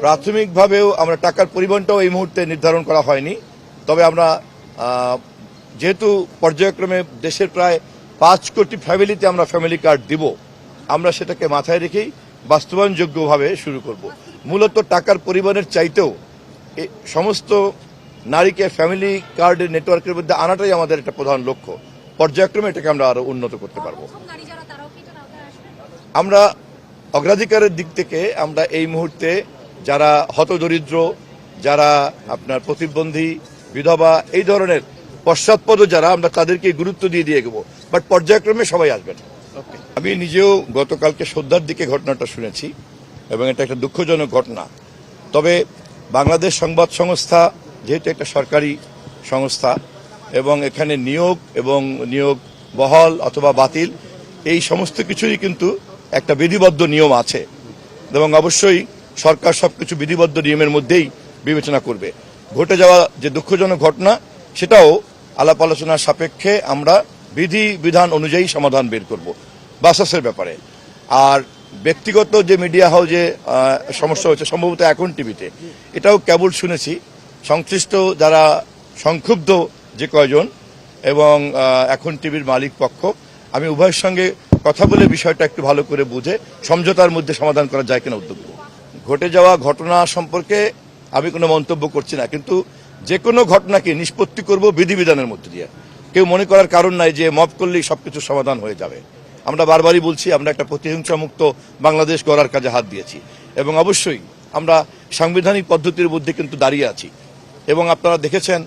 প্রাথমিকভাবেও আমরা টাকার পরিমাণটাও এই মুহূর্তে নির্ধারণ করা হয়নি। তবে আমরা যেহেতু পর্যায়ক্রমে দেশের প্রায় 5 কোটি ফ্যামিলিতে আমরা ফ্যামিলি কার্ড দিব, আমরা সেটাকে মাথায় রেখেই বাস্তবায়নযোগ্যভাবে শুরু করব। মূলত টাকার পরিমাণের চাইতেও সমস্ত নারীকে ফ্যামিলি কার্ডের নেটওয়ার্কের মধ্যে আনাটাই আমাদের একটা প্রধান লক্ষ্য। পর্যায়ক্রমে এটাকে আমরা আরো উন্নত করতে পারবো। আমরা অগ্রাধিকারের দিক থেকে আমরা এই মুহূর্তে যারা হতদরিদ্র, যারা আপনার প্রতিবন্ধী, বিধবা, এই ধরনের পশ্চাৎপদ যারা, আমরা তাদেরকে গুরুত্ব দিয়ে এগোবো। বাট পর্যায়ক্রমে সবাই আসবেন। আমি নিজেও গতকালকে সন্ধ্যার দিকে ঘটনাটা শুনেছি এবং এটা একটা দুঃখজনক ঘটনা। তবে বাংলাদেশ সংবাদ সংস্থা যেহেতু একটা সরকারি সংস্থা এবং এখানে নিয়োগ এবং নিয়োগ বহাল অথবা বাতিল এই সমস্ত কিছুরই কিন্তু একটা বিধিবদ্ধ নিয়ম আছে এবং অবশ্যই সরকার সবকিছু বিধিবদ্ধ নিয়মের মধ্যেই বিবেচনা করবে। ঘটে যাওয়া যে দুঃখজনক ঘটনা সেটাও আলাপ আলোচনার সাপেক্ষে আমরা বিধি বিধান অনুযায়ী সমাধান বের করব বাসাসের ব্যাপারে। আর ব্যক্তিগত যে মিডিয়া হাউসে সমস্যা হয়েছে সম্ভবত এখন টিভিতে, এটাও কেবল শুনেছি। সংশ্লিষ্ট যারা সংক্ষুব্ধ যে কয়জন এবং এখন টিভির মালিক পক্ষ, আমি উভয়ের সঙ্গে কথা বলে বিষয়টা একটু ভালো করে বুঝে সমঝোতার মধ্যে সমাধান করা যায় কিনা উদ্যোগ নেব। ঘটে যাওয়া ঘটনা সম্পর্কে আমি কোনো মন্তব্য করছি না, কিন্তু যে কোনো ঘটনাকে নিষ্পত্তি করব বিধিবিধানের মধ্যে দিয়ে। কেউ মনে করার কারণ নাই যে মব করলেই সবকিছু সমাধান হয়ে যাবে। আমরা বারবারই বলছি আমরা একটা প্রতিহিংসা মুক্ত বাংলাদেশ গড়ার কাজে হাত দিয়েছি এবং অবশ্যই আমরা সাংবিধানিক পদ্ধতির মধ্যে কিন্তু দাঁড়িয়ে আছি। এবং আপনারা দেখেছেন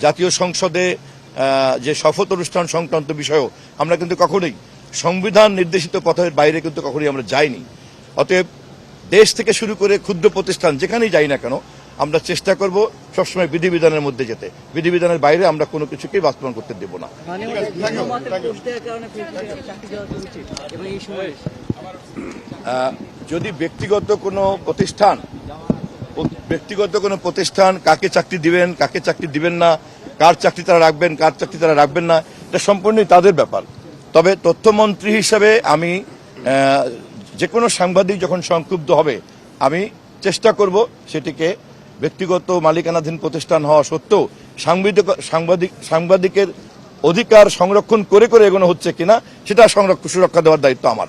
জাতীয় সংসদে যে শপথ অনুষ্ঠান সংক্রান্ত বিষয়েও আমরা কিন্তু কখনোই সংবিধান নির্দেশিত পথের বাইরে কিন্তু কখনোই আমরা যাইনি। অতএব দেশ থেকে শুরু করে ক্ষুদ্র প্রতিষ্ঠান যেখানেই যাই না কেন আমরা চেষ্টা করব সবসময় বিধিবিধানের মধ্যে যেতে। বিধিবিধানের বাইরে আমরা কোনো কিছুকেই বাস্তবায়ন করতে দেব না। যদি ব্যক্তিগত কোনো প্রতিষ্ঠান কাকে চাকরি দিবেন, কাকে চাকরি দিবেন না, কার চাকরি তারা রাখবেন, কার চাকরি তারা রাখবেন না, এটা সম্পূর্ণই তাদের ব্যাপার। তবে তথ্যমন্ত্রী হিসেবে আমি যে কোনো সাংবাদিক যখন সংক্ষুব্ধ হবে আমি চেষ্টা করব সেটিকে ব্যক্তিগত মালিকানাধীন প্রতিষ্ঠান হওয়া সত্ত্বেও সাংবাদিকের অধিকার সংরক্ষণ করে এগোনো হচ্ছে কিনা সেটা সুরক্ষা দেওয়ার দায়িত্ব আমার।